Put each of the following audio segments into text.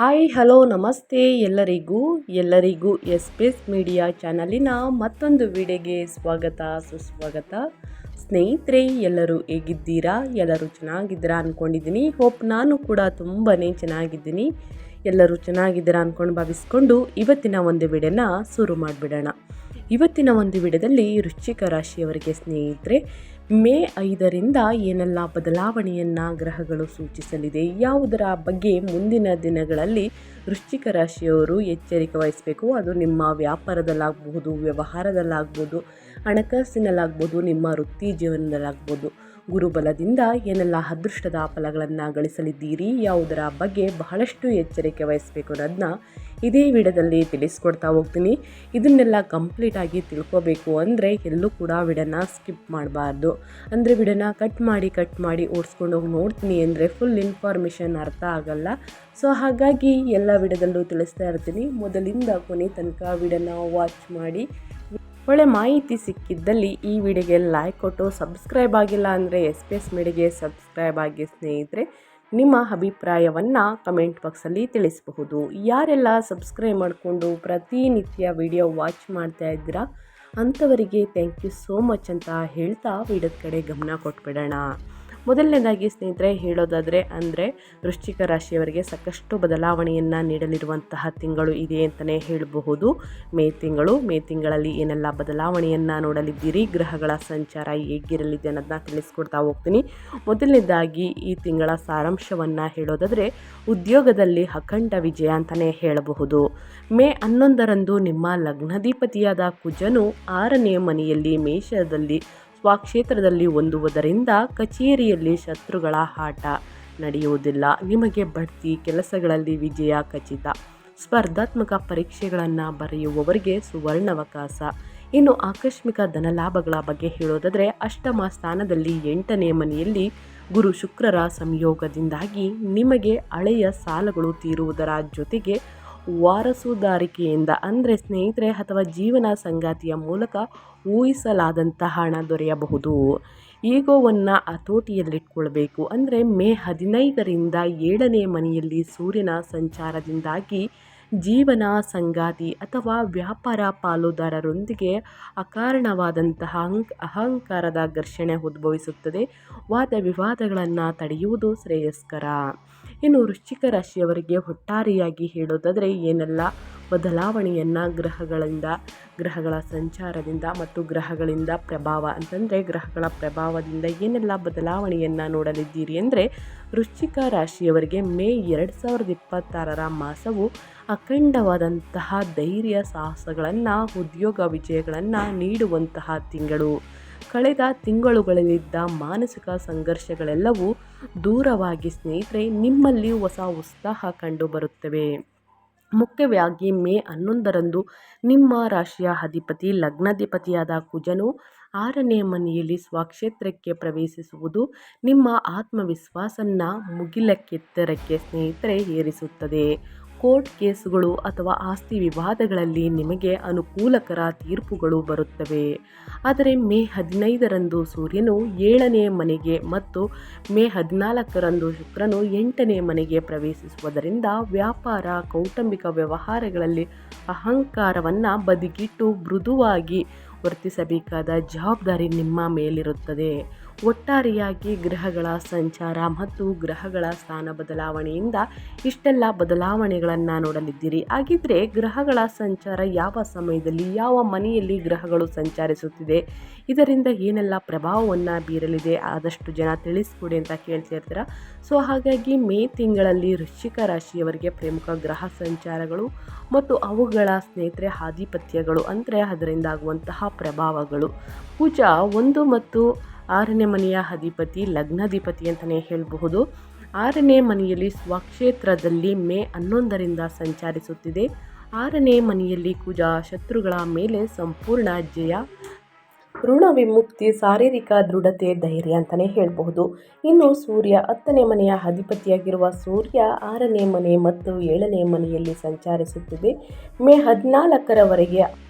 Hi hello ನಮಸ್ತೆ ಎಲ್ಲರಿಗೂ ಎಸ್ಪೇಸ್ media ಚಾನಲಿನ ಮತ್ತೊಂದು ವಿಡಿಯೋಗೆ ಸ್ವಾಗತ ಸುಸ್ವಾಗತ. ಸ್ನೇಹಿತರೆ, ಎಲ್ಲರೂ ಹೇಗಿದ್ದೀರಾ? ಎಲ್ಲರೂ ಚೆನ್ನಾಗಿದ್ದೀರಾ ಅಂದ್ಕೊಂಡಿದ್ದೀನಿ. ಹೋಪ್ ನಾನು ಕೂಡ ತುಂಬಾ ಚೆನ್ನಾಗಿದ್ದೀನಿ. ಎಲ್ಲರೂ ಚೆನ್ನಾಗಿದ್ದೀರಾ ಅಂದ್ಕೊಂಡು ಭಾವಿಸ್ಕೊಂಡು ಇವತ್ತಿನ ಒಂದು ವಿಡಿಯೋನ ಶುರು ಮಾಡಿಬಿಡೋಣ. ಇವತ್ತಿನ ಒಂದು ವಿಡಿಯೋದಲ್ಲಿ ವೃಶ್ಚಿಕ ರಾಶಿಯವರಿಗೆ ಸ್ನೇಹಿತರೆ ಮೇ 5ರಿಂದ ಏನೆಲ್ಲ ಬದಲಾವಣೆಯನ್ನು ಗ್ರಹಗಳು ಸೂಚಿಸಲಿದೆ, ಯಾವುದರ ಬಗ್ಗೆ ಮುಂದಿನ ದಿನಗಳಲ್ಲಿ ವೃಶ್ಚಿಕ ರಾಶಿಯವರು ಎಚ್ಚರಿಕೆ ವಹಿಸಬೇಕು. ಅದು ನಿಮ್ಮ ವ್ಯಾಪಾರದಲ್ಲಾಗಬಹುದು, ವ್ಯವಹಾರದಲ್ಲಾಗ್ಬೋದು, ಹಣಕಾಸಿನಲ್ಲಾಗ್ಬೋದು, ನಿಮ್ಮ ವೃತ್ತಿ ಜೀವನದಲ್ಲಾಗ್ಬೋದು. ಗುರುಬಲದಿಂದ ಏನೆಲ್ಲ ಅದೃಷ್ಟದ ಫಲಗಳನ್ನು ಗಳಿಸಲಿದ್ದೀರಿ, ಯಾವುದರ ಬಗ್ಗೆ ಬಹಳಷ್ಟು ಎಚ್ಚರಿಕೆ ವಹಿಸಬೇಕು ಅನ್ನೋದನ್ನ ಇದೇ ವಿಡಿಯೋದಲ್ಲಿ ತಿಳಿಸ್ಕೊಡ್ತಾ ಹೋಗ್ತೀನಿ. ಇದನ್ನೆಲ್ಲ ಕಂಪ್ಲೀಟಾಗಿ ತಿಳ್ಕೊಬೇಕು ಅಂದರೆ ಎಲ್ಲೂ ಕೂಡ ವಿಡಿಯೋನ ಸ್ಕಿಪ್ ಮಾಡಬಾರ್ದು. ಅಂದರೆ ವಿಡಿಯೋನ ಕಟ್ ಮಾಡಿ ಓಡಿಸ್ಕೊಂಡು ಹೋಗಿ ನೋಡ್ತೀನಿ ಅಂದರೆ ಫುಲ್ ಇನ್ಫಾರ್ಮೇಷನ್ ಅರ್ಥ ಆಗಲ್ಲ. ಸೊ ಹಾಗಾಗಿ ಎಲ್ಲ ವಿಡಿಯೋದಲ್ಲೂ ತಿಳಿಸ್ತಾ ಇರ್ತೀನಿ. ಮೊದಲಿಂದ ಕೊನೆ ತನಕ ವಿಡಿಯೋನ ವಾಚ್ ಮಾಡಿ. ಒಳ್ಳೆ ಮಾಹಿತಿ ಸಿಕ್ಕಿದ್ದಲ್ಲಿ ಈ ವಿಡಿಯೋಗೆ ಲೈಕ್ ಕೊಟ್ಟು, ಸಬ್ಸ್ಕ್ರೈಬ್ ಆಗಿಲ್ಲ ಅಂದರೆ ಎಸ್ಪೇಸ್ ಮೀಡಿಯಾಗೆ ಸಬ್ಸ್ಕ್ರೈಬ್ ಆಗಿ ಸ್ನೇಹಿತರೆ. ನಿಮ್ಮ ಅಭಿಪ್ರಾಯವನ್ನು ಕಮೆಂಟ್ ಬಾಕ್ಸಲ್ಲಿ ತಿಳಿಸಬಹುದು. ಯಾರೆಲ್ಲ ಸಬ್ಸ್ಕ್ರೈಬ್ ಮಾಡಿಕೊಂಡು ಪ್ರತಿನಿತ್ಯ ವಿಡಿಯೋ ವಾಚ್ ಮಾಡ್ತಾ ಇದ್ದೀರಾ ಅಂಥವರಿಗೆ ಥ್ಯಾಂಕ್ ಯು ಸೋ ಮಚ್ ಅಂತ ಹೇಳ್ತಾ ವಿಡಿಯೋದ ಕಡೆ ಗಮನ ಕೊಟ್ಬಿಡೋಣ. ಮೊದಲನೇದಾಗಿ ಸ್ನೇಹಿತರೆ ಹೇಳೋದಾದರೆ ಅಂದರೆ ವೃಶ್ಚಿಕ ರಾಶಿಯವರಿಗೆ ಸಾಕಷ್ಟು ಬದಲಾವಣೆಯನ್ನು ನೀಡಲಿರುವಂತಹ ತಿಂಗಳು ಇದೆ ಅಂತಲೇ ಹೇಳಬಹುದು. ಮೇ ತಿಂಗಳಲ್ಲಿ ಏನೆಲ್ಲ ಬದಲಾವಣೆಯನ್ನು ನೋಡಲಿದ್ದೀರಿ, ಗ್ರಹಗಳ ಸಂಚಾರ ಹೇಗಿರಲಿದೆ ಅನ್ನೋದನ್ನ ತಿಳಿಸ್ಕೊಡ್ತಾ ಹೋಗ್ತೀನಿ. ಮೊದಲನೇದಾಗಿ ಈ ತಿಂಗಳ ಸಾರಾಂಶವನ್ನು ಹೇಳೋದಾದರೆ ಉದ್ಯೋಗದಲ್ಲಿ ಅಖಂಡ ವಿಜಯ ಅಂತಲೇ ಹೇಳಬಹುದು. ಮೇ 11ರಂದು ನಿಮ್ಮ ಲಗ್ನಾಧಿಪತಿಯಾದ ಕುಜನು 6ನೇ ಮನೆಯಲ್ಲಿ ಮೇಷದಲ್ಲಿ ಸ್ವಕ್ಷೇತ್ರದಲ್ಲಿ ಹೊಂದುವುದರಿಂದ ಕಚೇರಿಯಲ್ಲಿ ಶತ್ರುಗಳ ಆಟ ನಡೆಯುವುದಿಲ್ಲ. ನಿಮಗೆ ಬಡ್ತಿ, ಕೆಲಸಗಳಲ್ಲಿ ವಿಜಯ ಖಚಿತ. ಸ್ಪರ್ಧಾತ್ಮಕ ಪರೀಕ್ಷೆಗಳನ್ನು ಬರೆಯುವವರಿಗೆ ಸುವರ್ಣಾವಕಾಶ. ಇನ್ನು ಆಕಸ್ಮಿಕ ಧನಲಾಭಗಳ ಬಗ್ಗೆ ಹೇಳೋದಾದರೆ ಅಷ್ಟಮ ಸ್ಥಾನದಲ್ಲಿ 8ನೇ ಮನೆಯಲ್ಲಿ ಗುರು ಶುಕ್ರರ ಸಂಯೋಗದಿಂದಾಗಿ ನಿಮಗೆ ಹಳೆಯ ಸಾಲಗಳು ತೀರುವುದರ ಜೊತೆಗೆ ವಾರಸುದಾರಿಕೆಯಿಂದ ಅಂದರೆ ಸ್ನೇಹಿತರೆ ಅಥವಾ ಜೀವನ ಸಂಗಾತಿಯ ಮೂಲಕ ಊಹಿಸಲಾದಂತಹ ಹಣ ದೊರೆಯಬಹುದು. ಈಗೋವನ್ನು ಹತೋಟಿಯಲ್ಲಿಟ್ಕೊಳ್ಬೇಕು. ಅಂದರೆ ಮೇ 15ರಿಂದ 7ನೇ ಮನೆಯಲ್ಲಿ ಸೂರ್ಯನ ಸಂಚಾರದಿಂದಾಗಿ ಜೀವನ ಸಂಗಾತಿ ಅಥವಾ ವ್ಯಾಪಾರ ಪಾಲುದಾರರೊಂದಿಗೆ ಅಕಾರಣವಾದಂತಹ ಅಹಂಕಾರದ ಘರ್ಷಣೆ ಉದ್ಭವಿಸುತ್ತದೆ. ವಾದ ವಿವಾದಗಳನ್ನು ತಡೆಯುವುದು ಶ್ರೇಯಸ್ಕರ. ಇನ್ನು ವೃಶ್ಚಿಕ ರಾಶಿಯವರಿಗೆ ಒಟ್ಟಾರೆಯಾಗಿ ಹೇಳೋದಾದರೆ ಏನೆಲ್ಲ ಬದಲಾವಣೆಯನ್ನು ಗ್ರಹಗಳ ಸಂಚಾರದಿಂದ ಮತ್ತು ಗ್ರಹಗಳಿಂದ ಪ್ರಭಾವ ಅಂತಂದರೆ ಗ್ರಹಗಳ ಪ್ರಭಾವದಿಂದ ಏನೆಲ್ಲ ಬದಲಾವಣೆಯನ್ನು ನೋಡಲಿದ್ದೀರಿ ಅಂದರೆ ವೃಶ್ಚಿಕ ರಾಶಿಯವರಿಗೆ ಮೇ 2026ರ ಮಾಸವು ಅಖಂಡವಾದಂತಹ ಧೈರ್ಯ ಸಾಹಸಗಳನ್ನು, ಉದ್ಯೋಗ ವಿಜಯಗಳನ್ನು ನೀಡುವಂತಹ ತಿಂಗಳು. ಕಳೆದ ತಿಂಗಳುಗಳಲ್ಲಿದ್ದ ಮಾನಸಿಕ ಸಂಘರ್ಷಗಳೆಲ್ಲವೂ ದೂರವಾಗಿ ಸ್ನೇಹಿತರೆ ನಿಮ್ಮಲ್ಲಿ ಹೊಸ ಉತ್ಸಾಹ ಕಂಡುಬರುತ್ತವೆ. ಮುಖ್ಯವಾಗಿ ಮೇ 11ರಂದು ನಿಮ್ಮ ರಾಶಿಯ ಅಧಿಪತಿ ಲಗ್ನಾಧಿಪತಿಯಾದ ಕುಜನು 6ನೇ ಮನೆಯಲ್ಲಿ ಸ್ವಕ್ಷೇತ್ರಕ್ಕೆ ಪ್ರವೇಶಿಸುವುದು ನಿಮ್ಮ ಆತ್ಮವಿಶ್ವಾಸನ ಮುಗಿಲಕ್ಕೆತ್ತರಕ್ಕೆ ಸ್ನೇಹಿತರೆ ಏರಿಸುತ್ತದೆ. ಕೋರ್ಟ್ ಕೇಸುಗಳು ಅಥವಾ ಆಸ್ತಿ ವಿವಾದಗಳಲ್ಲಿ ನಿಮಗೆ ಅನುಕೂಲಕರ ತೀರ್ಪುಗಳು ಬರುತ್ತವೆ. ಆದರೆ ಮೇ 15ರಂದು ಸೂರ್ಯನು 7ನೇ ಮನೆಗೆ ಮತ್ತು ಮೇ 14ರಂದು ಶುಕ್ರನು 8ನೇ ಮನೆಗೆ ಪ್ರವೇಶಿಸುವುದರಿಂದ ವ್ಯಾಪಾರ, ಕೌಟುಂಬಿಕ ವ್ಯವಹಾರಗಳಲ್ಲಿ ಅಹಂಕಾರವನ್ನು ಬದಿಗಿಟ್ಟು ಮೃದುವಾಗಿ ವರ್ತಿಸಬೇಕಾದ ಜವಾಬ್ದಾರಿ ನಿಮ್ಮ ಮೇಲಿರುತ್ತದೆ. ಒಟ್ಟಾರೆಯಾಗಿ ಗ್ರಹಗಳ ಸಂಚಾರ ಮತ್ತು ಗ್ರಹಗಳ ಸ್ಥಾನ ಬದಲಾವಣೆಯಿಂದ ಇಷ್ಟೆಲ್ಲ ಬದಲಾವಣೆಗಳನ್ನು ನೋಡಲಿದ್ದೀರಿ. ಹಾಗಿದ್ರೆ ಗ್ರಹಗಳ ಸಂಚಾರ ಯಾವ ಸಮಯದಲ್ಲಿ, ಯಾವ ಮನೆಯಲ್ಲಿ ಗ್ರಹಗಳು ಸಂಚರಿಸುತ್ತಿದೆ, ಇದರಿಂದ ಏನೆಲ್ಲ ಪ್ರಭಾವವನ್ನು ಬೀರಲಿದೆ ಆದಷ್ಟು ಜನ ತಿಳಿಸ್ಕೊಡಿ ಅಂತ ಕೇಳ್ತಿರ್ತೀರ. ಸೊ ಹಾಗಾಗಿ ಮೇ ತಿಂಗಳಲ್ಲಿ ವೃಶ್ಚಿಕ ರಾಶಿಯವರಿಗೆ ಪ್ರಮುಖ ಗ್ರಹ ಸಂಚಾರಗಳು ಮತ್ತು ಅವುಗಳ ಸ್ನೇಹಿತರೆ ಆಧಿಪತ್ಯಗಳು ಅಂದರೆ ಅದರಿಂದ ಆಗುವಂತಹ ಪ್ರಭಾವಗಳು. ಕುಜ 1 ಮತ್ತು 6ನೇ ಮನೆಯ ಅಧಿಪತಿ ಲಗ್ನಾಧಿಪತಿ ಅಂತಲೇ ಹೇಳಬಹುದು. 6ನೇ ಮನೆಯಲ್ಲಿ ಸ್ವಕ್ಷೇತ್ರದಲ್ಲಿ ಮೇ 11ರಿಂದ ಸಂಚರಿಸುತ್ತಿದೆ. 6ನೇ ಮನೆಯಲ್ಲಿ ಕುಜ ಶತ್ರುಗಳ ಮೇಲೆ ಸಂಪೂರ್ಣ ಜಯ, ಋಣ ವಿಮುಕ್ತಿ, ಶಾರೀರಿಕ ದೃಢತೆ, ಧೈರ್ಯ ಅಂತಲೇ ಹೇಳಬಹುದು. ಇನ್ನು ಸೂರ್ಯ 10ನೇ ಮನೆಯ ಅಧಿಪತಿಯಾಗಿರುವ ಸೂರ್ಯ 6ನೇ ಮನೆ ಮತ್ತು 7ನೇ ಮನೆಯಲ್ಲಿ ಸಂಚರಿಸುತ್ತಿದೆ. ಮೇ 14ರವರೆಗೆ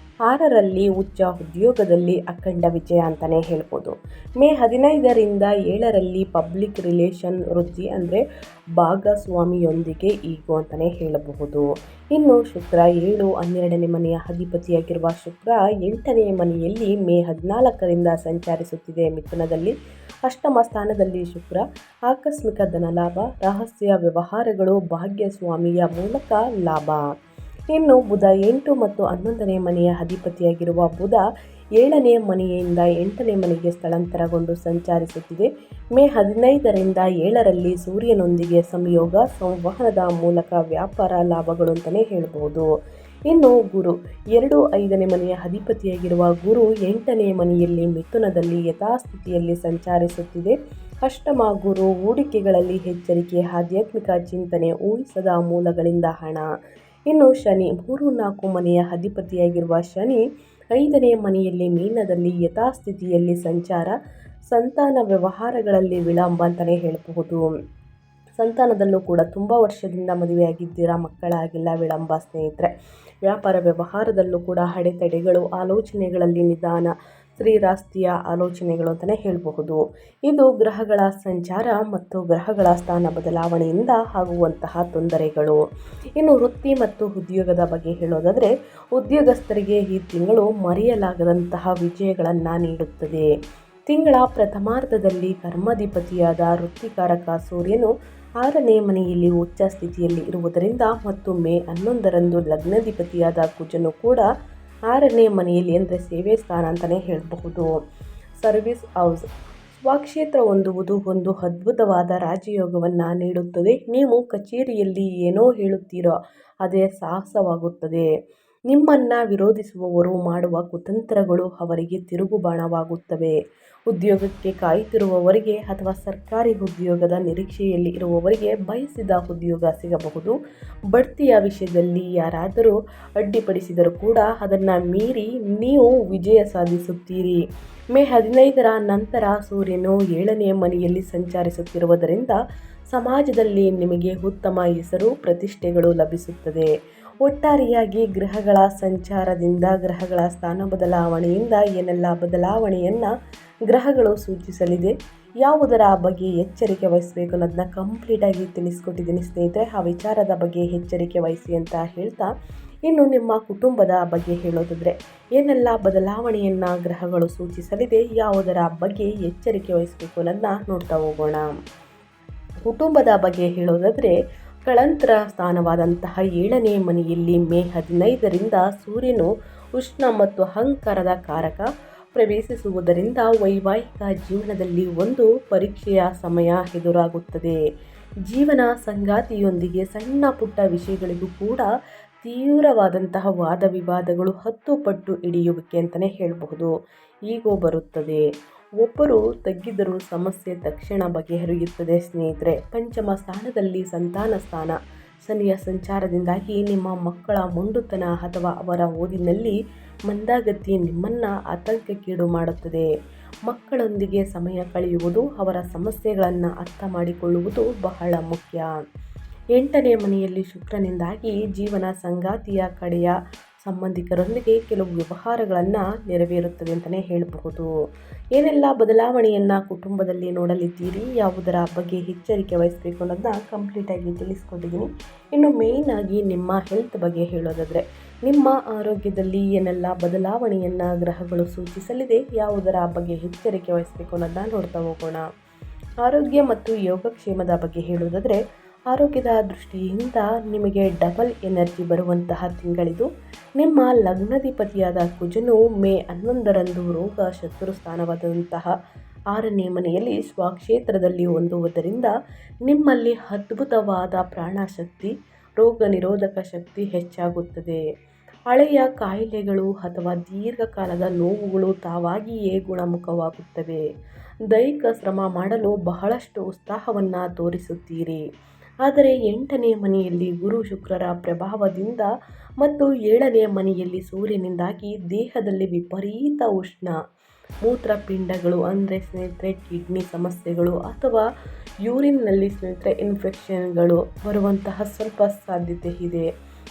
6ರಲ್ಲಿ ಉಚ್ಚ ಉದ್ಯೋಗದಲ್ಲಿ ಅಖಂಡ ವಿಜಯ ಅಂತಲೇ ಹೇಳ್ಬೋದು. ಮೇ 15ರಿಂದ 7ರಲ್ಲಿ ಪಬ್ಲಿಕ್ ರಿಲೇಷನ್ ವೃದ್ಧಿ ಅಂದರೆ ಭಾಗಸ್ವಾಮಿಯೊಂದಿಗೆ ಈಗೋ ಅಂತಲೇ ಹೇಳಬಹುದು. ಇನ್ನು ಶುಕ್ರ 7, 12ನೇ ಮನೆಯ ಅಧಿಪತಿಯಾಗಿರುವ ಶುಕ್ರ 8ನೇ ಮನೆಯಲ್ಲಿ ಮೇ 14ರಿಂದ ಸಂಚರಿಸುತ್ತಿದೆ. ಮಿಥುನದಲ್ಲಿ ಅಷ್ಟಮ ಸ್ಥಾನದಲ್ಲಿ ಶುಕ್ರ ಆಕಸ್ಮಿಕ ಧನಲಾಭ, ರಹಸ್ಯ ವ್ಯವಹಾರಗಳು, ಭಾಗ್ಯಸ್ವಾಮಿಯ ಮೂಲಕ ಲಾಭ. ಇನ್ನು ಬುಧ 8 ಮತ್ತು 11ನೇ ಮನೆಯ ಅಧಿಪತಿಯಾಗಿರುವ ಬುಧ 7ನೇ ಮನೆಯಿಂದ 8ನೇ ಮನೆಗೆ ಸ್ಥಳಾಂತರಗೊಂಡು ಸಂಚರಿಸುತ್ತಿದೆ. ಮೇ 15ರಿಂದ 7ರಲ್ಲಿ ಸೂರ್ಯನೊಂದಿಗೆ ಸಂಯೋಗ, ಸಂವಹನದ ಮೂಲಕ ವ್ಯಾಪಾರ ಲಾಭಗಳು ಅಂತಲೇ ಹೇಳ್ಬೋದು. ಇನ್ನು ಗುರು 2, 5ನೇ ಮನೆಯ ಅಧಿಪತಿಯಾಗಿರುವ ಗುರು 8ನೇ ಮನೆಯಲ್ಲಿ ಮಿಥುನದಲ್ಲಿ ಯಥಾಸ್ಥಿತಿಯಲ್ಲಿ ಸಂಚರಿಸುತ್ತಿದೆ. ಅಷ್ಟಮ ಗುರು ಹೂಡಿಕೆಗಳಲ್ಲಿ ಎಚ್ಚರಿಕೆ, ಆಧ್ಯಾತ್ಮಿಕ ಚಿಂತನೆ, ಊಹಿಸದ ಮೂಲಗಳಿಂದ ಹಣ. ಇನ್ನು ಶನಿ 3, 4 ಮನೆಯ ಅಧಿಪತಿಯಾಗಿರುವ ಶನಿ 5ನೇ ಮನೆಯಲ್ಲಿ ಮೀನದಲ್ಲಿ ಯಥಾಸ್ಥಿತಿಯಲ್ಲಿ ಸಂಚಾರ, ಸಂತಾನ ವ್ಯವಹಾರಗಳಲ್ಲಿ ವಿಳಂಬ ಅಂತಲೇ ಹೇಳಬಹುದು. ಸಂತಾನದಲ್ಲೂ ಕೂಡ ತುಂಬ ವರ್ಷದಿಂದ ಮದುವೆಯಾಗಿದ್ದೀರಾ, ಮಕ್ಕಳಾಗಿಲ್ಲ, ವಿಳಂಬ ಸ್ನೇಹಿತರೆ. ವ್ಯಾಪಾರ ವ್ಯವಹಾರದಲ್ಲೂ ಕೂಡ ಅಡೆತಡೆಗಳು, ಆಲೋಚನೆಗಳಲ್ಲಿ ನಿಧಾನ, ಸ್ತ್ರೀರಾಸ್ತಿಯ ಆಲೋಚನೆಗಳು ಅಂತಲೇ ಹೇಳಬಹುದು. ಇದು ಗ್ರಹಗಳ ಸಂಚಾರ ಮತ್ತು ಗ್ರಹಗಳ ಸ್ಥಾನ ಬದಲಾವಣೆಯಿಂದ ಆಗುವಂತಹ ತೊಂದರೆಗಳು. ಇನ್ನು ವೃತ್ತಿ ಮತ್ತು ಉದ್ಯೋಗದ ಬಗ್ಗೆ ಹೇಳೋದಾದರೆ, ಉದ್ಯೋಗಸ್ಥರಿಗೆ ಈ ತಿಂಗಳು ಮರೆಯಲಾಗದಂತಹ ವಿಜಯಗಳನ್ನು ನೀಡುತ್ತದೆ. ತಿಂಗಳ ಪ್ರಥಮಾರ್ಧದಲ್ಲಿ ಕರ್ಮಾಧಿಪತಿಯಾದ ವೃತ್ತಿಕಾರಕ ಸೂರ್ಯನು 6ನೇ ಮನೆಯಲ್ಲಿ ಉಚ್ಚ ಸ್ಥಿತಿಯಲ್ಲಿ ಇರುವುದರಿಂದ ಮತ್ತು ಮೇ 11ರಂದು ಲಗ್ನಾಧಿಪತಿಯಾದ ಕುಜನು ಕೂಡ 6ನೇ ಮನೆಯಲ್ಲಿ ಅಂದರೆ ಸೇವೆ ಸ್ಥಾನ ಅಂತಲೇ ಹೇಳಬಹುದು. ಸರ್ವಿಸ್ ಹೌಸ್ ಸ್ವಕ್ಷೇತ್ರ ಹೊಂದುವುದು ಒಂದು ಅದ್ಭುತವಾದ ರಾಜಯೋಗವನ್ನು ನೀಡುತ್ತದೆ. ನೀವು ಕಚೇರಿಯಲ್ಲಿ ಏನೋ ಹೇಳುತ್ತೀರೋ ಅದೇ ಸಾಹಸವಾಗುತ್ತದೆ. ನಿಮ್ಮನ್ನು ವಿರೋಧಿಸುವವರು ಮಾಡುವ ಕುತಂತ್ರಗಳು ಅವರಿಗೆ ತಿರುಗುಬಾಣವಾಗುತ್ತವೆ. ಉದ್ಯೋಗಕ್ಕೆ ಕಾಯುತ್ತಿರುವವರಿಗೆ ಅಥವಾ ಸರ್ಕಾರಿ ಉದ್ಯೋಗದ ನಿರೀಕ್ಷೆಯಲ್ಲಿ ಇರುವವರಿಗೆ ಬಯಸಿದ ಉದ್ಯೋಗ ಸಿಗಬಹುದು. ಬಡ್ತಿಯ ವಿಷಯದಲ್ಲಿ ಯಾರಾದರೂ ಅಡ್ಡಿಪಡಿಸಿದರೂ ಕೂಡ ಅದನ್ನು ಮೀರಿ ನೀವು ವಿಜಯ ಸಾಧಿಸುತ್ತೀರಿ. ಮೇ 15ರ ನಂತರ ಸೂರ್ಯನು 7ನೇ ಮನೆಯಲ್ಲಿ ಸಂಚರಿಸುತ್ತಿರುವುದರಿಂದ ಸಮಾಜದಲ್ಲಿ ನಿಮಗೆ ಉತ್ತಮ ಹೆಸರು, ಪ್ರತಿಷ್ಠೆಗಳು ಲಭಿಸುತ್ತದೆ. ಒಟ್ಟಾರೆಯಾಗಿ ಗ್ರಹಗಳ ಸಂಚಾರದಿಂದ, ಗ್ರಹಗಳ ಸ್ಥಾನ ಬದಲಾವಣೆಯಿಂದ ಏನೆಲ್ಲ ಬದಲಾವಣೆಯನ್ನು ಗ್ರಹಗಳು ಸೂಚಿಸಲಿದೆ, ಯಾವುದರ ಬಗ್ಗೆ ಎಚ್ಚರಿಕೆ ವಹಿಸಬೇಕು ಅನ್ನೋದನ್ನ ಕಂಪ್ಲೀಟಾಗಿ ತಿಳಿಸ್ಕೊಟ್ಟಿದ್ದೀನಿ ಸ್ನೇಹಿತರೆ. ಆ ವಿಚಾರದ ಬಗ್ಗೆ ಎಚ್ಚರಿಕೆ ವಹಿಸಿ ಅಂತ ಹೇಳ್ತಾ, ಇನ್ನು ನಿಮ್ಮ ಕುಟುಂಬದ ಬಗ್ಗೆ ಹೇಳೋದಾದರೆ ಏನೆಲ್ಲ ಬದಲಾವಣೆಯನ್ನು ಗ್ರಹಗಳು ಸೂಚಿಸಲಿದೆ, ಯಾವುದರ ಬಗ್ಗೆ ಎಚ್ಚರಿಕೆ ವಹಿಸಬೇಕು ಅನ್ನೋದನ್ನ ನೋಡ್ತಾ ಹೋಗೋಣ. ಕುಟುಂಬದ ಬಗ್ಗೆ ಹೇಳೋದಾದರೆ, ಕಳಂತ್ರ ಸ್ಥಾನವಾದಂತಹ 7ನೇ ಮನೆಯಲ್ಲಿ ಮೇ 15ರಿಂದ ಸೂರ್ಯನು ಉಷ್ಣ ಮತ್ತು ಅಹಂಕಾರದ ಕಾರಕ ಪ್ರವೇಶಿಸುವುದರಿಂದ ವೈವಾಹಿಕ ಜೀವನದಲ್ಲಿ ಒಂದು ಪರೀಕ್ಷೆಯ ಸಮಯ ಎದುರಾಗುತ್ತದೆ. ಜೀವನ ಸಂಗಾತಿಯೊಂದಿಗೆ ಸಣ್ಣ ಪುಟ್ಟ ವಿಷಯಗಳಿಗೂ ಕೂಡ ತೀವ್ರವಾದಂತಹ ವಾದ ವಿವಾದಗಳು 10 ಪಟ್ಟು ಹಿಡಿಯುವಿಕೆ ಅಂತಲೇ ಹೇಳಬಹುದು. ಈಗೋ ಬರುತ್ತದೆ. ಒಬ್ಬರು ತಗ್ಗಿದರೂ ಸಮಸ್ಯೆ ತಕ್ಷಣ ಬಗೆಹರಿಯುತ್ತದೆ ಸ್ನೇಹಿತರೆ. ಪಂಚಮ ಸ್ಥಾನದಲ್ಲಿ ಸಂತಾನ ಸ್ಥಾನ ಶನಿಯ ಸಂಚಾರದಿಂದಾಗಿ ನಿಮ್ಮ ಮಕ್ಕಳ ಮೊಂಡುತನ ಅಥವಾ ಅವರ ಓದಿನಲ್ಲಿ ಮಂದಗತಿ ನಿಮ್ಮನ್ನು ಆತಂಕಕ್ಕೀಡು ಮಾಡುತ್ತದೆ. ಮಕ್ಕಳೊಂದಿಗೆ ಸಮಯ ಕಳೆಯುವುದು, ಅವರ ಸಮಸ್ಯೆಗಳನ್ನು ಅರ್ಥ ಮಾಡಿಕೊಳ್ಳುವುದು ಬಹಳ ಮುಖ್ಯ. 8ನೇ ಮನೆಯಲ್ಲಿ ಶುಕ್ರನಿಂದಾಗಿ ಜೀವನ ಸಂಗಾತಿಯ ಕಡೆಯ ಸಂಬಂಧಿಕರೊಂದಿಗೆ ಕೆಲವು ವ್ಯವಹಾರಗಳನ್ನು ನೆರವೇರುತ್ತದೆ ಅಂತಲೇ ಹೇಳಬಹುದು. ಏನೆಲ್ಲ ಬದಲಾವಣೆಯನ್ನು ಕುಟುಂಬದಲ್ಲಿ ನೋಡಲಿದ್ದೀರಿ, ಯಾವುದರ ಬಗ್ಗೆ ಎಚ್ಚರಿಕೆ ವಹಿಸಬೇಕು ಅನ್ನೋದನ್ನ ಕಂಪ್ಲೀಟಾಗಿ ತಿಳಿಸ್ಕೊಟ್ಟಿದ್ದೀನಿ. ಇನ್ನು ಮೇಯ್ನಾಗಿ ನಿಮ್ಮ ಹೆಲ್ತ್ ಬಗ್ಗೆ ಹೇಳೋದಾದರೆ, ನಿಮ್ಮ ಆರೋಗ್ಯದಲ್ಲಿ ಏನೆಲ್ಲ ಬದಲಾವಣೆಯನ್ನು ಗ್ರಹಗಳು ಸೂಚಿಸಲಿದೆ, ಯಾವುದರ ಬಗ್ಗೆ ಎಚ್ಚರಿಕೆ ವಹಿಸಬೇಕು ಅನ್ನೋದನ್ನ ನೋಡ್ತಾ ಹೋಗೋಣ. ಆರೋಗ್ಯ ಮತ್ತು ಯೋಗಕ್ಷೇಮದ ಬಗ್ಗೆ ಹೇಳೋದಾದರೆ, ಆರೋಗ್ಯದ ದೃಷ್ಟಿಯಿಂದ ನಿಮಗೆ ಡಬಲ್ ಎನರ್ಜಿ ಬರುವಂತಹ ತಿಂಗಳಿದು. ನಿಮ್ಮ ಲಗ್ನಾಧಿಪತಿಯಾದ ಕುಜನು ಮೇ 11ರಂದು ರೋಗ ಶತ್ರು ಸ್ಥಾನವಾದಂತಹ 6ನೇ ಮನೆಯಲ್ಲಿ ಸ್ವಕ್ಷೇತ್ರದಲ್ಲಿ ಹೊಂದುವುದರಿಂದ ನಿಮ್ಮಲ್ಲಿ ಅದ್ಭುತವಾದ ಪ್ರಾಣಶಕ್ತಿ, ರೋಗ ನಿರೋಧಕ ಶಕ್ತಿ ಹೆಚ್ಚಾಗುತ್ತದೆ. ಹಳೆಯ ಕಾಯಿಲೆಗಳು ಅಥವಾ ದೀರ್ಘಕಾಲದ ನೋವುಗಳು ತಾವಾಗಿಯೇ ಗುಣಮುಖವಾಗುತ್ತವೆ. ದೈಹಿಕ ಶ್ರಮ ಮಾಡಲು ಬಹಳಷ್ಟು ಉತ್ಸಾಹವನ್ನು ತೋರಿಸುತ್ತೀರಿ. ಆದರೆ 8ನೇ ಮನೆಯಲ್ಲಿ ಗುರು ಶುಕ್ರರ ಪ್ರಭಾವದಿಂದ ಮತ್ತು 7ನೇ ಮನೆಯಲ್ಲಿ ಸೂರ್ಯನಿಂದಾಗಿ ದೇಹದಲ್ಲಿ ವಿಪರೀತ ಉಷ್ಣ, ಮೂತ್ರಪಿಂಡಗಳು ಅಂದರೆ ಸ್ನೇಹಿತರೆ ಕಿಡ್ನಿ ಸಮಸ್ಯೆಗಳು ಅಥವಾ ಯೂರಿನ್ನಲ್ಲಿ ಸ್ನೇಹಿತರೆ ಇನ್ಫೆಕ್ಷನ್ಗಳು ಬರುವಂತಹ ಸ್ವಲ್ಪ ಸಾಧ್ಯತೆ ಇದೆ.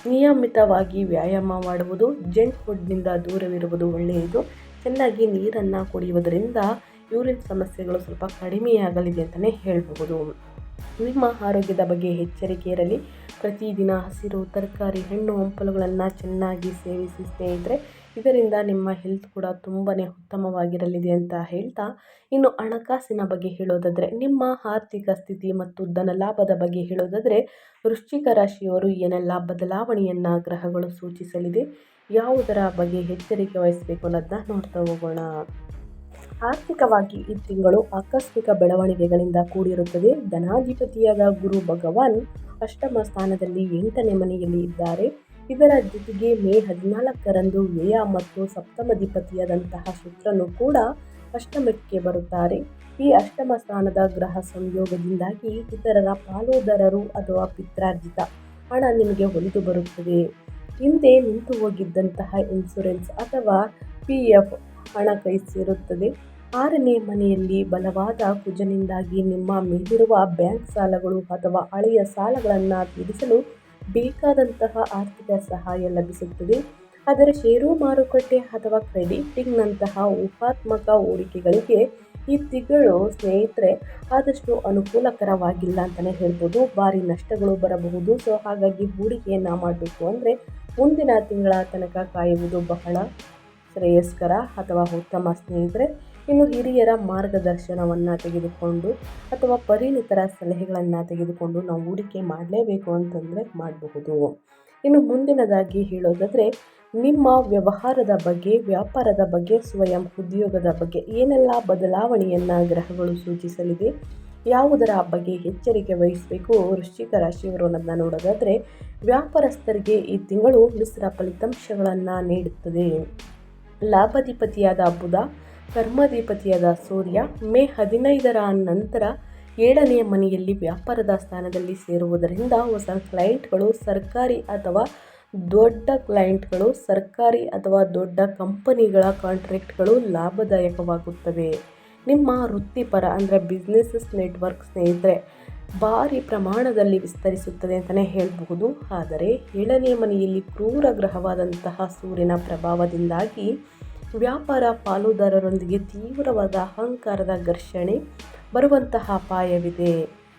ನಿಯಮಿತವಾಗಿ ವ್ಯಾಯಾಮ ಮಾಡುವುದು, ಜಂಕ್ ಫುಡ್ನಿಂದ ದೂರವಿರುವುದು ಒಳ್ಳೆಯದು. ಚೆನ್ನಾಗಿ ನೀರನ್ನು ಕುಡಿಯುವುದರಿಂದ ಯೂರಿನ್ ಸಮಸ್ಯೆಗಳು ಸ್ವಲ್ಪ ಕಡಿಮೆಯಾಗಲಿದೆ ಅಂತಲೇ ಹೇಳಬಹುದು. ನಿಮ್ಮ ಆರೋಗ್ಯದ ಬಗ್ಗೆ ಎಚ್ಚರಿಕೆ ಇರಲಿ. ಪ್ರತಿದಿನ ಹಸಿರು ತರಕಾರಿ, ಹಣ್ಣು ಹಂಪಲುಗಳನ್ನು ಚೆನ್ನಾಗಿ ಸೇವಿಸಿ ಸ್ನೇಹಿತರೆ. ಇದರಿಂದ ನಿಮ್ಮ ಹೆಲ್ತ್ ಕೂಡ ತುಂಬಾ ಉತ್ತಮವಾಗಿರಲಿದೆ ಅಂತ ಹೇಳ್ತಾ, ಇನ್ನು ಹಣಕಾಸಿನ ಬಗ್ಗೆ ಹೇಳೋದಾದರೆ, ನಿಮ್ಮ ಆರ್ಥಿಕ ಸ್ಥಿತಿ ಮತ್ತು ಧನ ಲಾಭದ ಬಗ್ಗೆ ಹೇಳೋದಾದರೆ, ವೃಶ್ಚಿಕ ರಾಶಿಯವರು ಏನೆಲ್ಲ ಬದಲಾವಣೆಯನ್ನು ಗ್ರಹಗಳು ಸೂಚಿಸಲಿದೆ, ಯಾವುದರ ಬಗ್ಗೆ ಎಚ್ಚರಿಕೆ ವಹಿಸಬೇಕು ಅನ್ನೋದನ್ನ ನೋಡ್ತಾ ಹೋಗೋಣ. ಆರ್ಥಿಕವಾಗಿ ಈ ತಿಂಗಳು ಆಕಸ್ಮಿಕ ಬೆಳವಣಿಗೆಗಳಿಂದ ಕೂಡಿರುತ್ತದೆ. ಧನಾಧಿಪತಿಯಾದ ಗುರು ಭಗವಾನ್ ಅಷ್ಟಮ ಸ್ಥಾನದಲ್ಲಿ 8ನೇ ಮನೆಯಲ್ಲಿ ಇದ್ದಾರೆ. ಇದರ ಜೊತೆಗೆ ಮೇ 14ರಂದು ವ್ಯಯ ಮತ್ತು ಸಪ್ತಮಾಧಿಪತಿಯಾದಂತಹ ಶುಕ್ರನು ಕೂಡ ಅಷ್ಟಮಕ್ಕೆ ಬರುತ್ತಾರೆ. ಈ ಅಷ್ಟಮ ಸ್ಥಾನದ ಗ್ರಹ ಸಂಯೋಗದಿಂದಾಗಿ ಇತರರ ಪಾಲುದಾರರು ಅಥವಾ ಪಿತ್ರಾರ್ಜಿತ ಹಣ ನಿಮಗೆ ಒಲಿದು ಬರುತ್ತದೆ. ಹಿಂದೆ ನಿಂತು ಹೋಗಿದ್ದಂತಹ ಇನ್ಶೂರೆನ್ಸ್ ಅಥವಾ PF ಹಣ ಕೈ ಸೇರುತ್ತದೆ. 6ನೇ ಮನೆಯಲ್ಲಿ ಬಲವಾದ ಕುಜನಿಂದಾಗಿ ನಿಮ್ಮ ಮೇಲಿರುವ ಬ್ಯಾಂಕ್ ಸಾಲಗಳು ಅಥವಾ ಹಳೆಯ ಸಾಲಗಳನ್ನು ತೀರಿಸಲು ಬೇಕಾದಂತಹ ಆರ್ಥಿಕ ಸಹಾಯ ಲಭಿಸುತ್ತದೆ. ಆದರೆ ಷೇರು ಮಾರುಕಟ್ಟೆ ಅಥವಾ ಕ್ರೆಡಿಟಿಂಗ್ನಂತಹ ಊಹಾತ್ಮಕ ಹೂಡಿಕೆಗಳಿಗೆ ಈ ತಿಂಗಳು ಸ್ನೇಹಿತರೆ ಆದಷ್ಟು ಅನುಕೂಲಕರವಾಗಿಲ್ಲ ಅಂತಲೇ ಹೇಳ್ಬೋದು. ಭಾರಿ ನಷ್ಟಗಳು ಬರಬಹುದು. ಸೊ ಹಾಗಾಗಿ ಹೂಡಿಕೆಯನ್ನು ಮಾಡಬೇಕು ಅಂದರೆ ಮುಂದಿನ ತಿಂಗಳ ತನಕ ಕಾಯುವುದು ಬಹಳ ಶ್ರೇಯಸ್ಕರ ಅಥವಾ ಉತ್ತಮ ಸ್ನೇಹಿತರೆ. ಇನ್ನು ಹಿರಿಯರ ಮಾರ್ಗದರ್ಶನವನ್ನು ತೆಗೆದುಕೊಂಡು ಅಥವಾ ಪರಿಣಿತರ ಸಲಹೆಗಳನ್ನು ತೆಗೆದುಕೊಂಡು ನಾವು ಹೂಡಿಕೆ ಮಾಡಲೇಬೇಕು ಅಂತಂದರೆ ಮಾಡಬಹುದು. ಇನ್ನು ಮುಂದಿನದಾಗಿ ಹೇಳೋದಾದರೆ, ನಿಮ್ಮ ವ್ಯವಹಾರದ ಬಗ್ಗೆ, ವ್ಯಾಪಾರದ ಬಗ್ಗೆ, ಸ್ವಯಂ ಉದ್ಯೋಗದ ಬಗ್ಗೆ ಏನೆಲ್ಲ ಬದಲಾವಣೆಯನ್ನು ಗ್ರಹಗಳು ಸೂಚಿಸಲಿದೆ, ಯಾವುದರ ಬಗ್ಗೆ ಎಚ್ಚರಿಕೆ ವಹಿಸಬೇಕು ವೃಶ್ಚಿಕ ರಾಶಿಯವರು ಅನ್ನೋದನ್ನ ನೋಡೋದಾದರೆ, ವ್ಯಾಪಾರಸ್ಥರಿಗೆ ಈ ತಿಂಗಳು ಮಿಶ್ರ ಫಲಿತಾಂಶಗಳನ್ನು ನೀಡುತ್ತದೆ. ಲಾಭಾಧಿಪತಿಯಾದ ಬುಧ, ಕರ್ಮಾಧಿಪತಿಯಾದ ಸೂರ್ಯ ಮೇ 15ರ ನಂತರ 7ನೇ ಮನೆಯಲ್ಲಿ ವ್ಯಾಪಾರದ ಸ್ಥಾನದಲ್ಲಿ ಸೇರುವುದರಿಂದ ಹೊಸ ಕ್ಲೈಂಟ್ಗಳು, ಸರ್ಕಾರಿ ಅಥವಾ ದೊಡ್ಡ ಕಂಪನಿಗಳ ಕಾಂಟ್ರಾಕ್ಟ್ಗಳು ಲಾಭದಾಯಕವಾಗುತ್ತವೆ. ನಿಮ್ಮ ವೃತ್ತಿಪರ ಅಂದರೆ ಬಿಸ್ನೆಸ್ ನೆಟ್ವರ್ಕ್ ಸ್ನೇಹಿತರೆ ಭಾರಿ ಪ್ರಮಾಣದಲ್ಲಿ ವಿಸ್ತರಿಸುತ್ತದೆ ಅಂತಲೇ ಹೇಳಬಹುದು. ಆದರೆ 7ನೇ ಮನೆಯಲ್ಲಿ ಕ್ರೂರ ಗ್ರಹವಾದಂತಹ ಸೂರ್ಯನ ಪ್ರಭಾವದಿಂದಾಗಿ ವ್ಯಾಪಾರ ಪಾಲುದಾರರೊಂದಿಗೆ ತೀವ್ರವಾದ ಅಹಂಕಾರದ ಘರ್ಷಣೆ ಬರುವಂತಹ ಅಪಾಯವಿದೆ.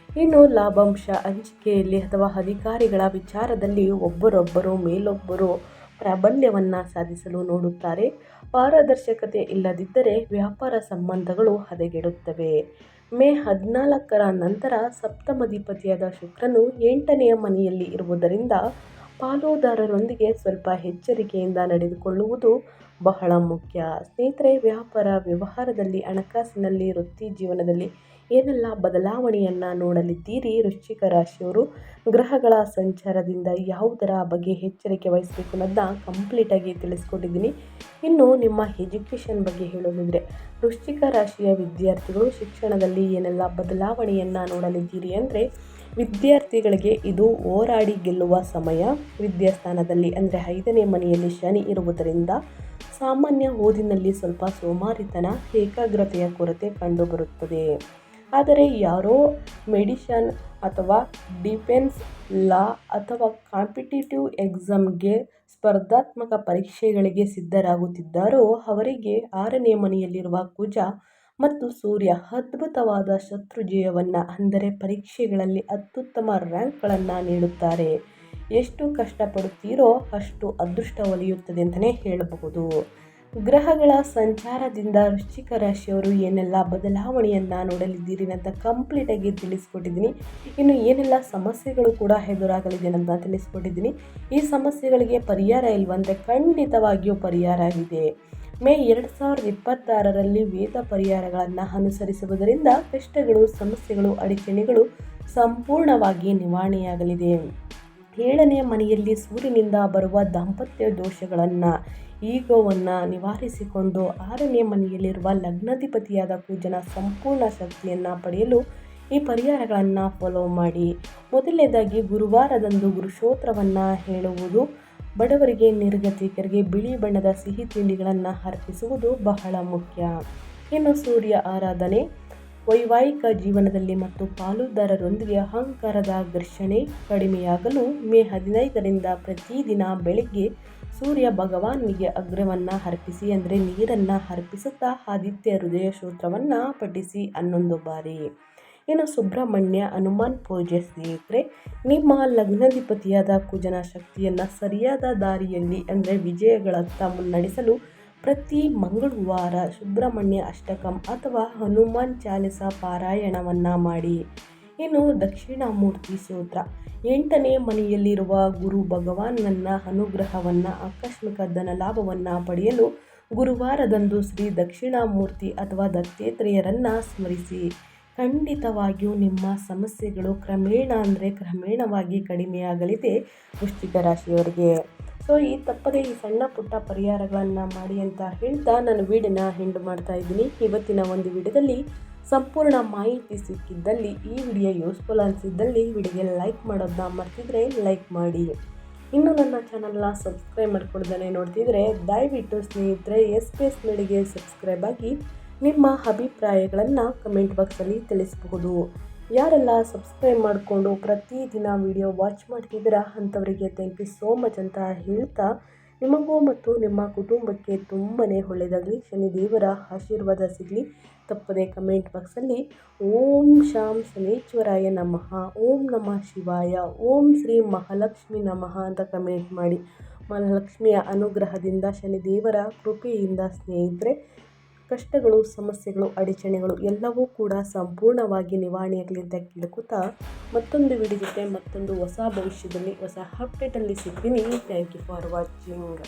ಇನ್ನು ಲಾಭಾಂಶ ಹಂಚಿಕೆಯಲ್ಲಿ ಅಥವಾ ಅಧಿಕಾರಿಗಳ ವಿಚಾರದಲ್ಲಿ ಒಬ್ಬರೊಬ್ಬರು ಮೇಲೊಬ್ಬರು ಪ್ರಾಬಲ್ಯವನ್ನು ಸಾಧಿಸಲು ನೋಡುತ್ತಾರೆ. ಪಾರದರ್ಶಕತೆ ಇಲ್ಲದಿದ್ದರೆ ವ್ಯಾಪಾರ ಸಂಬಂಧಗಳು ಹದಗೆಡುತ್ತವೆ. ಮೇ 14ರ ನಂತರ ಸಪ್ತಮಾಧಿಪತಿಯಾದ ಶುಕ್ರನು 8ನೇ ಮನೆಯಲ್ಲಿ ಇರುವುದರಿಂದ ಪಾಲುದಾರರೊಂದಿಗೆ ಸ್ವಲ್ಪ ಎಚ್ಚರಿಕೆಯಿಂದ ನಡೆದುಕೊಳ್ಳುವುದು ಬಹಳ ಮುಖ್ಯ. ಸ್ನೇಹಿತರೆ, ವ್ಯಾಪಾರ ವ್ಯವಹಾರದಲ್ಲಿ, ಹಣಕಾಸಿನಲ್ಲಿ, ವೃತ್ತಿ ಜೀವನದಲ್ಲಿ ಏನೆಲ್ಲ ಬದಲಾವಣೆಯನ್ನು ನೋಡಲಿದ್ದೀರಿ ವೃಶ್ಚಿಕ ರಾಶಿಯವರು, ಗ್ರಹಗಳ ಸಂಚಾರದಿಂದ ಯಾವುದರ ಬಗ್ಗೆ ಎಚ್ಚರಿಕೆ ವಹಿಸಬೇಕು ಅನ್ನೋದನ್ನ ಕಂಪ್ಲೀಟಾಗಿ ತಿಳಿಸ್ಕೊಟ್ಟಿದ್ದೀನಿ. ಇನ್ನು ನಿಮ್ಮ ಎಜುಕೇಷನ್ ಬಗ್ಗೆ ಹೇಳೋದಾದರೆ, ವೃಶ್ಚಿಕ ರಾಶಿಯ ವಿದ್ಯಾರ್ಥಿಗಳು ಶಿಕ್ಷಣದಲ್ಲಿ ಏನೆಲ್ಲ ಬದಲಾವಣೆಯನ್ನು ನೋಡಲಿದ್ದೀರಿ ಅಂದರೆ, ವಿದ್ಯಾರ್ಥಿಗಳಿಗೆ ಇದು ಹೋರಾಡಿ ಗೆಲ್ಲುವ ಸಮಯ. ವಿದ್ಯಾಸ್ಥಾನದಲ್ಲಿ ಅಂದರೆ 5ನೇ ಮನೆಯಲ್ಲಿ ಶನಿ ಇರುವುದರಿಂದ ಸಾಮಾನ್ಯ ಓದಿನಲ್ಲಿ ಸ್ವಲ್ಪ ಸೋಮಾರಿತನ, ಏಕಾಗ್ರತೆಯ ಕೊರತೆ ಕಂಡುಬರುತ್ತದೆ. ಆದರೆ ಯಾರೋ ಮೆಡಿಷನ್ ಅಥವಾ ಡಿಫೆನ್ಸ್, ಲಾ ಅಥವಾ ಕಾಂಪಿಟೇಟಿವ್ ಎಕ್ಸಾಮ್ಗೆ ಸ್ಪರ್ಧಾತ್ಮಕ ಪರೀಕ್ಷೆಗಳಿಗೆ ಸಿದ್ಧರಾಗುತ್ತಿದ್ದಾರೋ ಅವರಿಗೆ 6ನೇ ಮನೆಯಲ್ಲಿರುವ ಕುಜ ಮತ್ತು ಸೂರ್ಯ ಅದ್ಭುತವಾದ ಶತ್ರುಜಯವನ್ನು ಅಂದರೆ ಪರೀಕ್ಷೆಗಳಲ್ಲಿ ಅತ್ಯುತ್ತಮ ರ್ಯಾಂಕ್ಗಳನ್ನು ನೀಡುತ್ತಾರೆ. ಎಷ್ಟು ಕಷ್ಟಪಡುತ್ತೀರೋ ಅಷ್ಟು ಅದೃಷ್ಟ ಒಲಿಯುತ್ತದೆ ಅಂತಲೇ ಹೇಳಬಹುದು. ಗ್ರಹಗಳ ಸಂಚಾರದಿಂದ ವೃಶ್ಚಿಕ ರಾಶಿಯವರು ಏನೆಲ್ಲ ಬದಲಾವಣೆಯನ್ನು ನೋಡಲಿದ್ದೀರಿ ಅಂತ ಕಂಪ್ಲೀಟಾಗಿ ತಿಳಿಸ್ಕೊಟ್ಟಿದ್ದೀನಿ. ಇನ್ನು ಏನೆಲ್ಲ ಸಮಸ್ಯೆಗಳು ಕೂಡ ಎದುರಾಗಲಿದೆ ಅಂತ ತಿಳಿಸ್ಕೊಟ್ಟಿದ್ದೀನಿ. ಈ ಸಮಸ್ಯೆಗಳಿಗೆ ಪರಿಹಾರ ಇಲ್ವಂದರೆ ಖಂಡಿತವಾಗಿಯೂ ಪರಿಹಾರವಿದೆ. ಮೇ 2026ರಲ್ಲಿ ವೇದ ಪರಿಹಾರಗಳನ್ನು ಅನುಸರಿಸುವುದರಿಂದ ಕಷ್ಟಗಳು, ಸಮಸ್ಯೆಗಳು, ಅಡಚಣೆಗಳು ಸಂಪೂರ್ಣವಾಗಿ ನಿವಾರಣೆಯಾಗಲಿದೆ. 7ನೇ ಮನೆಯಲ್ಲಿ ಸೂರ್ಯನಿಂದ ಬರುವ ದಾಂಪತ್ಯ ದೋಷಗಳನ್ನು, ಈಗೋವನ್ನು ನಿವಾರಿಸಿಕೊಂಡು 6ನೇ ಮನೆಯಲ್ಲಿರುವ ಲಗ್ನಾಧಿಪತಿಯಾದ ಕುಜನ ಸಂಪೂರ್ಣ ಶಕ್ತಿಯನ್ನು ಪಡೆಯಲು ಈ ಪರಿಹಾರಗಳನ್ನು ಫಾಲೋ ಮಾಡಿ. ಮೊದಲನೇದಾಗಿ ಗುರುವಾರದಂದು ಗುರುಸ್ತೋತ್ರವನ್ನು ಹೇಳುವುದು, ಬಡವರಿಗೆ, ನಿರ್ಗತಿಕರಿಗೆ ಬಿಳಿ ಬಣ್ಣದ ಸಿಹಿ ತಿಂಡಿಗಳನ್ನು ಅರ್ಪಿಸುವುದು ಬಹಳ ಮುಖ್ಯ. ಇನ್ನು ಸೂರ್ಯ ಆರಾಧನೆ, ವೈವಾಹಿಕ ಜೀವನದಲ್ಲಿ ಮತ್ತು ಪಾಲುದಾರರೊಂದಿಗೆ ಅಹಂಕಾರದ ಘರ್ಷಣೆ ಕಡಿಮೆಯಾಗಲು ಮೇ 15ರಿಂದ ಪ್ರತಿದಿನ ಬೆಳಗ್ಗೆ ಸೂರ್ಯ ಭಗವಾನಿಗೆ ಅಗ್ರವನ್ನು ಅರ್ಪಿಸಿ, ಅಂದರೆ ನೀರನ್ನು ಅರ್ಪಿಸುತ್ತಾ ಆದಿತ್ಯ ಹೃದಯ ಸ್ತೋತ್ರವನ್ನು ಪಠಿಸಿ 11 ಬಾರಿ. ಇನ್ನು ಸುಬ್ರಹ್ಮಣ್ಯ ಹನುಮಾನ್ ಪೂಜೆ ಸ್ನೇಹಿತರೆ, ನಿಮ್ಮ ಲಗ್ನಾಧಿಪತಿಯಾದ ಕುಜನ ಶಕ್ತಿಯನ್ನು ಸರಿಯಾದ ದಾರಿಯಲ್ಲಿ ಅಂದರೆ ವಿಜಯಗಳತ್ತ ಮುನ್ನಡೆಸಲು ಪ್ರತಿ ಮಂಗಳವಾರ ಸುಬ್ರಹ್ಮಣ್ಯ ಅಷ್ಟಕಂ ಅಥವಾ ಹನುಮಾನ್ ಚಾಲಿಸ ಪಾರಾಯಣವನ್ನು ಮಾಡಿ. ಇನ್ನು ದಕ್ಷಿಣಾಮೂರ್ತಿ ಸ್ತೋತ್ರ, 8ನೇ ಮನೆಯಲ್ಲಿರುವ ಗುರು ಭಗವಾನನ ಅನುಗ್ರಹವನ್ನು ಆಕಸ್ಮಿಕ ಧನಲಾಭವನ್ನು ಪಡೆಯಲು ಗುರುವಾರದಂದು ಶ್ರೀ ದಕ್ಷಿಣಾಮೂರ್ತಿ ಅಥವಾ ದತ್ತಾತ್ರೇಯರನ್ನು ಸ್ಮರಿಸಿ. ಖಂಡಿತವಾಗಿಯೂ ನಿಮ್ಮ ಸಮಸ್ಯೆಗಳು ಕ್ರಮೇಣವಾಗಿ ಕಡಿಮೆಯಾಗಲಿದೆ ವೃಶ್ಚಿಕ ರಾಶಿಯವರಿಗೆ. ಸೊ ತಪ್ಪದೇ ಈ ಸಣ್ಣ ಪುಟ್ಟ ಪರಿಹಾರಗಳನ್ನು ಮಾಡಿ ಅಂತ ಹೇಳ್ತಾ ನಾನು ವಿಡಿಯೋನ ಎಂಡ್ ಮಾಡ್ತಾ ಇದ್ದೀನಿ. ಇವತ್ತಿನ ಒಂದು ವಿಡಿಯೋದಲ್ಲಿ ಸಂಪೂರ್ಣ ಮಾಹಿತಿ ಸಿಕ್ಕಿದ್ದಲ್ಲಿ, ಈ ವಿಡಿಯೋ ಯೂಸ್ಫುಲ್ ಅನಿಸಿದ್ದಲ್ಲಿ ವಿಡಿಯೋಗೆ ಲೈಕ್ ಮಾಡೋದನ್ನ ಮರ್ತಿದ್ರೆ ಲೈಕ್ ಮಾಡಿ. ಇನ್ನು ನನ್ನ ಚಾನಲ್ನ ಸಬ್ಸ್ಕ್ರೈಬ್ ಮಾಡ್ಕೊಳ್ದೇ ನೋಡ್ತಿದ್ರೆ ದಯವಿಟ್ಟು ಸ್ನೇಹಿತರೆ SPS ಮೇಡಿಗೆ ಸಬ್ಸ್ಕ್ರೈಬ್ ಆಗಿ ನಿಮ್ಮ ಅಭಿಪ್ರಾಯಗಳನ್ನು ಕಮೆಂಟ್ ಬಾಕ್ಸಲ್ಲಿ ತಿಳಿಸಬಹುದು. ಯಾರೆಲ್ಲ ಸಬ್ಸ್ಕ್ರೈಬ್ ಮಾಡಿಕೊಂಡು ಪ್ರತಿದಿನ ವಿಡಿಯೋ ವಾಚ್ ಮಾಡ್ತಿದ್ದೀರಾ ಅಂಥವರಿಗೆ ಥ್ಯಾಂಕ್ ಯು ಸೋ ಮಚ್ ಅಂತ ಹೇಳ್ತಾ, ನಿಮಗೂ ಮತ್ತು ನಿಮ್ಮ ಕುಟುಂಬಕ್ಕೆ ತುಂಬಾ ಒಳ್ಳೆಯದಾಗಲಿ, ಶನಿದೇವರ ಆಶೀರ್ವಾದ ಸಿಗಲಿ. ತಪ್ಪದೆ ಕಮೆಂಟ್ ಬಾಕ್ಸಲ್ಲಿ ಓಂ ಶಾಂ ಶನೇಶ್ವರಾಯ ನಮಃ, ಓಂ ನಮಃ ಶಿವಾಯ, ಓಂ ಶ್ರೀ ಮಹಾಲಕ್ಷ್ಮಿ ನಮಃ ಅಂತ ಕಮೆಂಟ್ ಮಾಡಿ. ಮಹಾಲಕ್ಷ್ಮಿಯ ಅನುಗ್ರಹದಿಂದ, ಶನಿದೇವರ ಕೃಪೆಯಿಂದ ಸ್ನೇಹಿತರೆ ಕಷ್ಟಗಳು, ಸಮಸ್ಯೆಗಳು, ಅಡಚಣೆಗಳು ಎಲ್ಲವೂ ಕೂಡ ಸಂಪೂರ್ಣವಾಗಿ ನಿವಾರಣೆಯಾಗಲಿ ಅಂತ ಕೇಳ್ಕೊತಾ ಮತ್ತೊಂದು ವಿಡಿಯೋ ಜೊತೆ ಮತ್ತೊಂದು ಹೊಸ ಭವಿಷ್ಯದಲ್ಲಿ ಹೊಸ ಅಪ್ಡೇಟಲ್ಲಿ ಸಿಗ್ತೀನಿ. Thank you for watching.